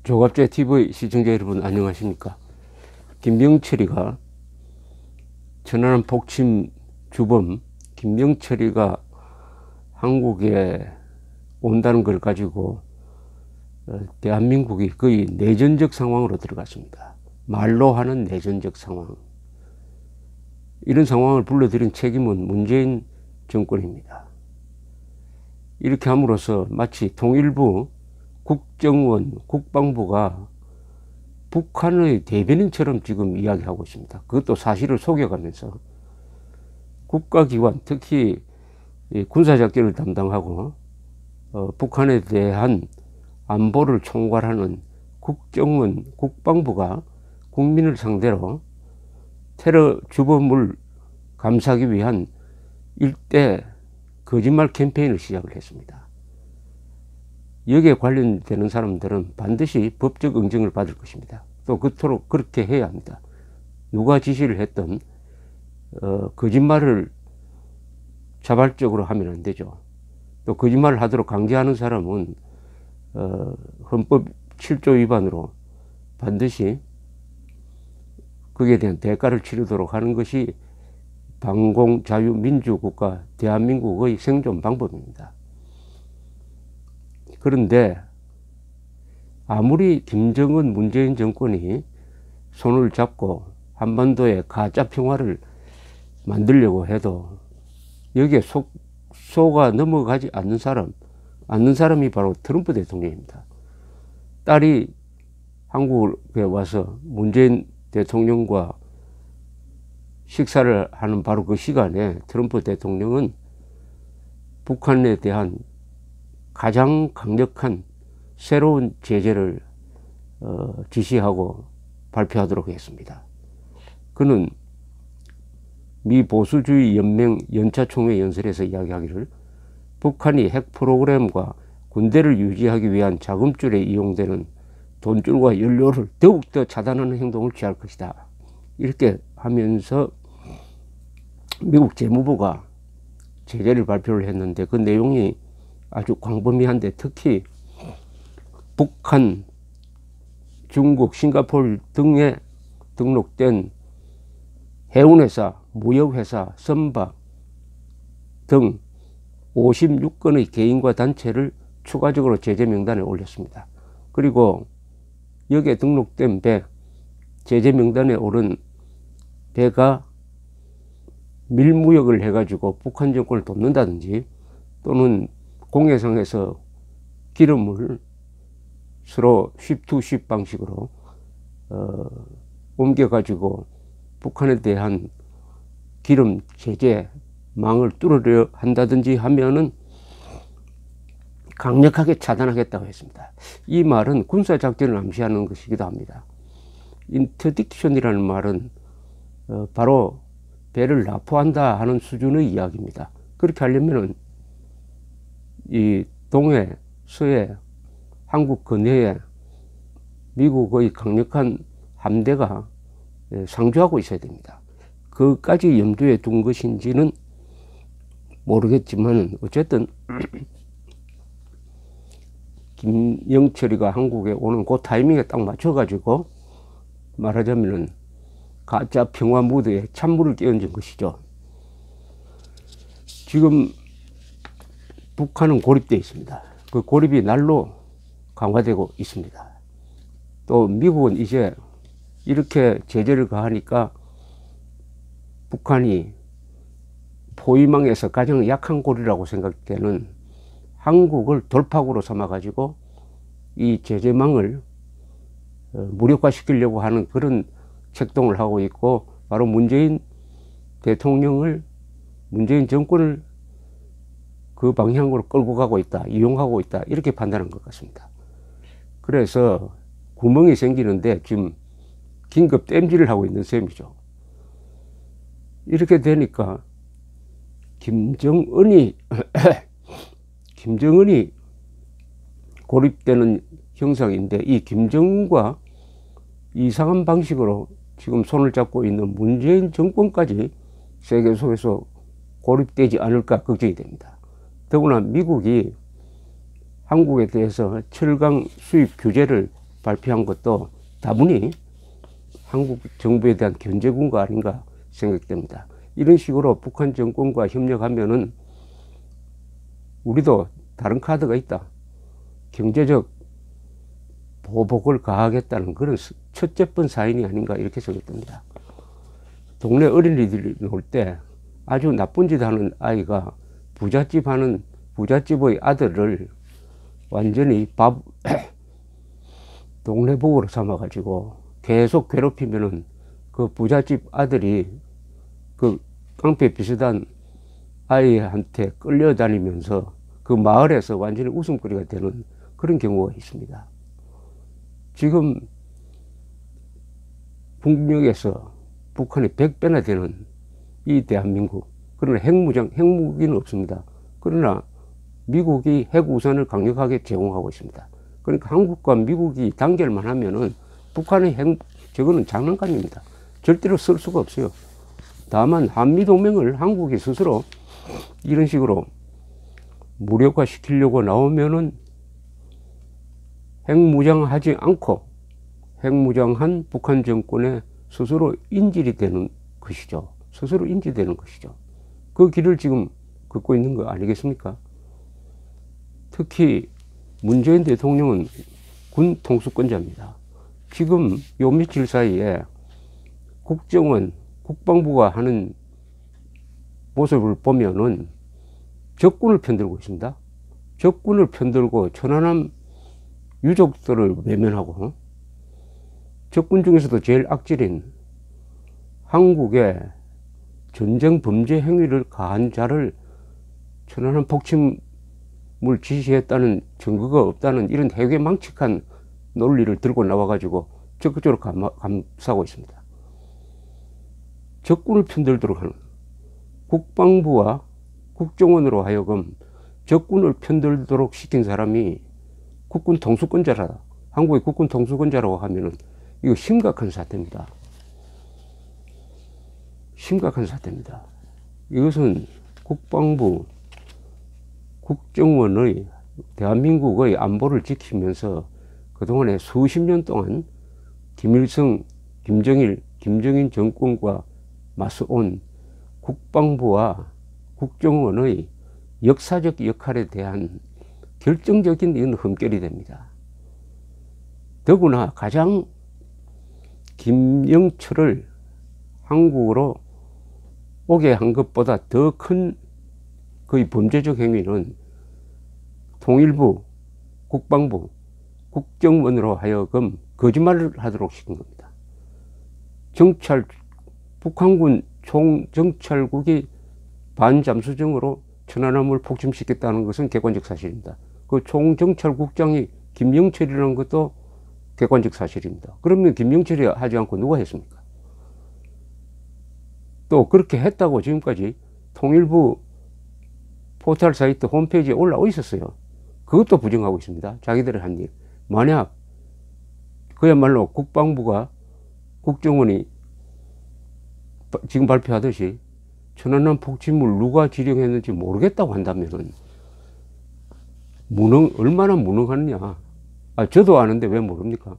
조갑제 TV 시청자 여러분 안녕하십니까. 김병철이가 천안함 폭침 주범 김병철이가 한국에 온다는 걸 가지고 대한민국이 거의 내전적 상황으로 들어갔습니다. 말로 하는 내전적 상황. 이런 상황을 불러들인 책임은 문재인 정권입니다. 이렇게 함으로써 마치 통일부, 국정원, 국방부가 북한의 대변인처럼 지금 이야기하고 있습니다. 그것도 사실을 속여가면서 국가기관, 특히 군사작전을 담당하고 북한에 대한 안보를 총괄하는 국정원, 국방부가 국민을 상대로 테러 주범을 감싸기 위한 일대 거짓말 캠페인을 시작을 했습니다. 여기에 관련되는 사람들은 반드시 법적 응징을 받을 것입니다. 또 그토록 그렇게 해야 합니다. 누가 지시를 했던 거짓말을 자발적으로 하면 안 되죠. 또 거짓말을 하도록 강제하는 사람은 헌법 7조 위반으로 반드시 거기에 대한 대가를 치르도록 하는 것이 방공자유민주국가 대한민국의 생존 방법입니다. 그런데 아무리 김정은 문재인 정권이 손을 잡고 한반도에 가짜 평화를 만들려고 해도 여기에 속아 넘어가지 않는 사람이 바로 트럼프 대통령입니다. 딸이 한국에 와서 문재인 대통령과 식사를 하는 바로 그 시간에 트럼프 대통령은 북한에 대한 가장 강력한 새로운 제재를 지시하고 발표하도록 했습니다. 그는 미 보수주의 연맹 연차총회 연설에서 이야기하기를 북한이 핵 프로그램과 군대를 유지하기 위한 자금줄에 이용되는 돈줄과 연료를 더욱더 차단하는 행동을 취할 것이다. 이렇게 하면서 미국 재무부가 제재를 발표를 했는데 그 내용이 아주 광범위한데 특히 북한, 중국, 싱가포르 등에 등록된 해운회사, 무역회사, 선박 등 56건의 개인과 단체를 추가적으로 제재 명단에 올렸습니다. 그리고 여기에 등록된 배, 제재 명단에 오른 배가 밀무역을 해가지고 북한 정권을 돕는다든지 또는 공해상에서 기름을 서로 쉽투쉽 방식으로 옮겨가지고 북한에 대한 기름 제재 망을 뚫으려 한다든지 하면은 강력하게 차단하겠다고 했습니다. 이 말은 군사작전을 암시하는 것이기도 합니다. 인터딕션이라는 말은 바로 배를 납포한다 하는 수준의 이야기입니다. 그렇게 하려면은 이 동해, 서해, 한국 근해에 미국의 강력한 함대가 상주하고 있어야 됩니다. 그까지 염두에 둔 것인지는 모르겠지만 어쨌든 김영철이가 한국에 오는 그 타이밍에 딱 맞춰가지고 말하자면은 가짜 평화 무드에 찬물을 끼얹은 것이죠. 지금 북한은 고립되어 있습니다. 그 고립이 날로 강화되고 있습니다. 또 미국은 이제 이렇게 제재를 가하니까 북한이 포위망에서 가장 약한 고리라고 생각되는 한국을 돌파구로 삼아가지고 이 제재망을 무력화시키려고 하는 그런 책동을 하고 있고 바로 문재인 정권을 그 방향으로 끌고 가고 있다, 이용하고 있다 이렇게 판단한 것 같습니다. 그래서 구멍이 생기는데 지금 긴급 땜질을 하고 있는 셈이죠. 이렇게 되니까 김정은이 고립되는 형상인데 이 김정은과 이상한 방식으로 지금 손을 잡고 있는 문재인 정권까지 세계 속에서 고립되지 않을까 걱정이 됩니다. 더구나 미국이 한국에 대해서 철강 수입 규제를 발표한 것도 다분히 한국 정부에 대한 견제군가 아닌가 생각됩니다. 이런 식으로 북한 정권과 협력하면은 우리도 다른 카드가 있다. 경제적 보복을 가하겠다는 그런 첫째번 사인이 아닌가 이렇게 생각됩니다. 동네 어린이들이 놀 때 아주 나쁜 짓 하는 아이가 부잣집의 아들을 완전히 동네 보호로 삼아가지고 계속 괴롭히면은 그 부잣집 아들이 그 깡패 비슷한 아이한테 끌려다니면서 그 마을에서 완전히 웃음거리가 되는 그런 경우가 있습니다. 지금 북녘에서 북한이 100배나 되는 이 대한민국, 그러나 핵무기는 없습니다. 그러나 미국이 핵우산을 강력하게 제공하고 있습니다. 그러니까 한국과 미국이 단결만 하면은 북한의 저거는 장난감입니다. 절대로 쓸 수가 없어요. 다만 한미동맹을 한국이 스스로 이런 식으로 무력화 시키려고 나오면은 핵무장하지 않고 핵무장한 북한 정권에 스스로 인질이 되는 것이죠. 스스로 인질되는 것이죠. 그 길을 지금 걷고 있는 거 아니겠습니까? 특히 문재인 대통령은 군 통수권자입니다. 지금 요 며칠 사이에 국정원, 국방부가 하는 모습을 보면은 적군을 편들고 있습니다. 적군을 편들고 천안함 유족들을 외면하고, 적군 중에서도 제일 악질인 한국의 전쟁 범죄 행위를 가한 자를 천안함 폭침을 지시했다는 증거가 없다는 이런 되게 망측한 논리를 들고 나와가지고 적극적으로 감싸고 있습니다. 적군을 편들도록 하는 국방부와 국정원으로 하여금 적군을 편들도록 시킨 사람이 국군 통수권자라, 한국의 국군 통수권자라고 하면은 이거 심각한 사태입니다. 심각한 사태입니다. 이것은 국방부, 국정원의 대한민국의 안보를 지키면서 그동안에 수십 년 동안 김일성, 김정일, 김정인 정권과 맞서온 국방부와 국정원의 역사적 역할에 대한 결정적인 이런 흠결이 됩니다. 더구나 가장 김영철을 한국으로 오게 한 것보다 더 큰 거의 범죄적 행위는 통일부, 국방부, 국정원으로 하여금 거짓말을 하도록 시킨 겁니다. 북한군 총정찰국이 반잠수정으로 천안함을 폭침시켰다는 것은 객관적 사실입니다. 그 총정찰국장이 김영철이라는 것도 객관적 사실입니다. 그러면 김영철이 하지 않고 누가 했습니까? 또 그렇게 했다고 지금까지 통일부 포털 사이트 홈페이지에 올라와 있었어요. 그것도 부정하고 있습니다. 자기들이 한 일. 만약 그야말로 국방부가, 국정원이 지금 발표하듯이 천안함 폭침을 누가 지령했는지 모르겠다고 한다면은 얼마나 무능하느냐. 저도 아는데 왜 모릅니까?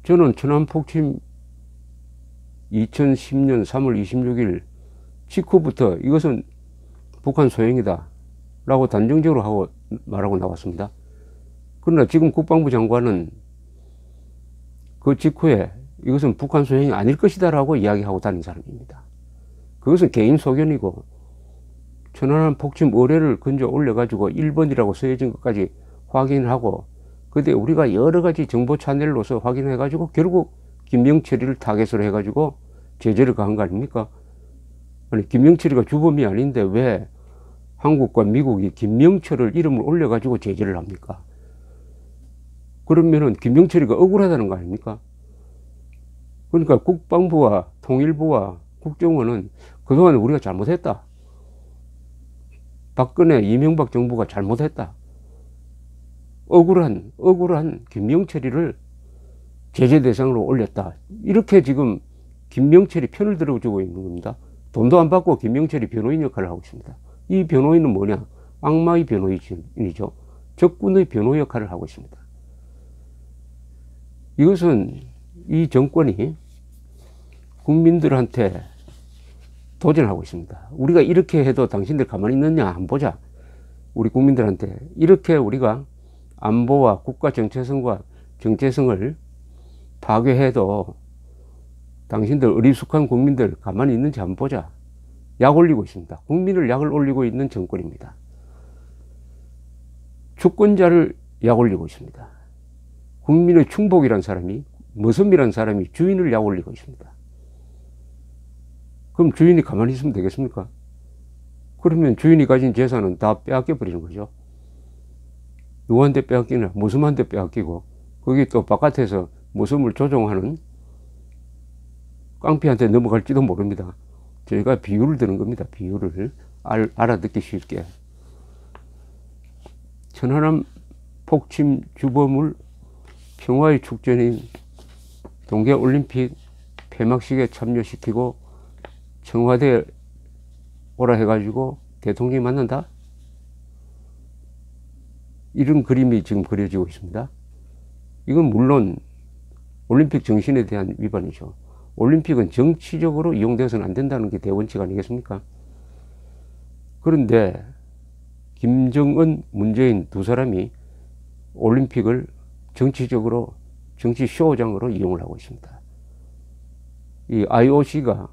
저는 천안함 폭침 2010년 3월 26일 직후부터 이것은 북한 소행이다 라고 단정적으로 말하고 나왔습니다. 그러나 지금 국방부 장관은 그 직후에 이것은 북한 소행이 아닐 것이다 라고 이야기하고 다닌 사람입니다. 그것은 개인 소견이고, 천안함 폭침 의뢰를 건져 올려가지고 1번이라고 써진 것까지 확인하고, 그때 우리가 여러 가지 정보 채널로서 확인해가지고 결국 김영철이를 타겟으로 해가지고 제재를 가한 거 아닙니까? 아니, 김영철이가 주범이 아닌데 왜 한국과 미국이 김영철을 이름을 올려가지고 제재를 합니까? 그러면은 김영철이가 억울하다는 거 아닙니까? 그러니까 국방부와 통일부와 국정원은 그동안 우리가 잘못했다. 박근혜, 이명박 정부가 잘못했다. 억울한 김영철이를 제재 대상으로 올렸다. 이렇게 지금 김영철이 편을 들어주고 있는 겁니다. 돈도 안 받고 김영철이 변호인 역할을 하고 있습니다. 이 변호인은 뭐냐? 악마의 변호인이죠. 적군의 변호 역할을 하고 있습니다. 이것은 이 정권이 국민들한테 도전하고 있습니다. 우리가 이렇게 해도 당신들 가만히 있느냐 한번 보자. 우리 국민들한테 이렇게 우리가 안보와 국가 정체성과 정체성을 파괴해도 당신들 어리숙한 국민들 가만히 있는지 한번 보자. 약 올리고 있습니다. 국민을 약을 올리고 있는 정권입니다. 주권자를 약 올리고 있습니다. 국민의 충복이란 사람이, 머슴이란 사람이 주인을 약 올리고 있습니다. 그럼 주인이 가만히 있으면 되겠습니까? 그러면 주인이 가진 재산은 다 빼앗겨 버리는 거죠. 누구한테 빼앗기나? 머슴한테 빼앗기고, 거기 또 바깥에서 머슴을 조종하는 깡패한테 넘어갈지도 모릅니다. 저희가 비유를 드는 겁니다. 비유를 알아듣기 쉽게. 천안함 폭침 주범을 평화의 축전인 동계올림픽 폐막식에 참여시키고 청와대에 오라 해가지고 대통령이 만난다? 이런 그림이 지금 그려지고 있습니다. 이건 물론 올림픽 정신에 대한 위반이죠. 올림픽은 정치적으로 이용돼서는 안 된다는 게 대원칙 아니겠습니까? 그런데 김정은, 문재인 두 사람이 올림픽을 정치적으로, 정치 쇼장으로 이용을 하고 있습니다. 이 IOC가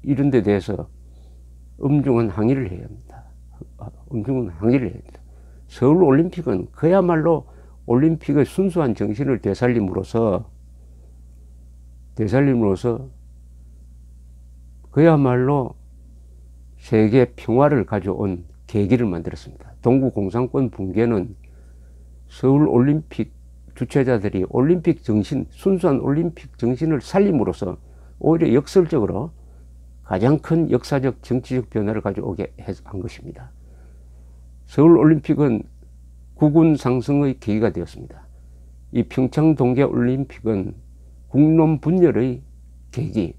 이런 데 대해서 엄중한 항의를 해야 합니다. 엄중한 항의를 해야 합니다. 서울올림픽은 그야말로 올림픽의 순수한 정신을 되살림으로써 그야말로 세계 평화를 가져온 계기를 만들었습니다. 동구공산권 붕괴는 서울올림픽 주최자들이 올림픽 정신, 순수한 올림픽 정신을 살림으로써 오히려 역설적으로 가장 큰 역사적 정치적 변화를 가져오게 한 것입니다. 서울올림픽은 국운 상승의 계기가 되었습니다. 이 평창 동계올림픽은 국론 분열의 계기,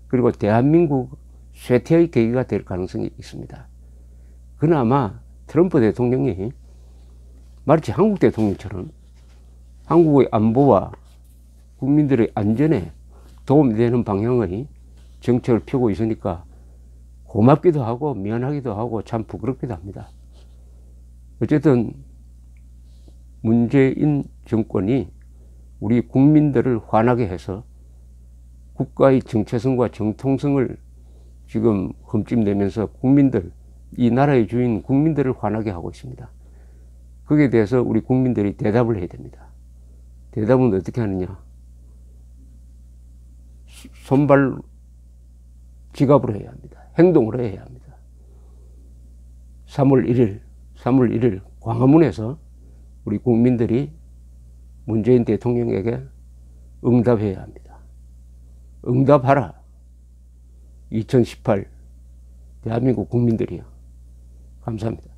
그리고 대한민국 쇠퇴의 계기가 될 가능성이 있습니다. 그나마 트럼프 대통령이 마치 한국 대통령처럼 한국의 안보와 국민들의 안전에 도움이 되는 방향의 정책을 펴고 있으니까 고맙기도 하고 미안하기도 하고 참 부끄럽기도 합니다. 어쨌든 문재인 정권이 우리 국민들을 화나게 해서 국가의 정체성과 정통성을 지금 흠집내면서 국민들, 이 나라의 주인 국민들을 화나게 하고 있습니다. 거기에 대해서 우리 국민들이 대답을 해야 됩니다. 대답은 어떻게 하느냐? 손발 지갑으로 해야 합니다. 행동으로 해야 합니다. 3월 1일 광화문에서 우리 국민들이 문재인 대통령에게 응답해야 합니다. 응답하라. 2018 대한민국 국민들이요. 감사합니다.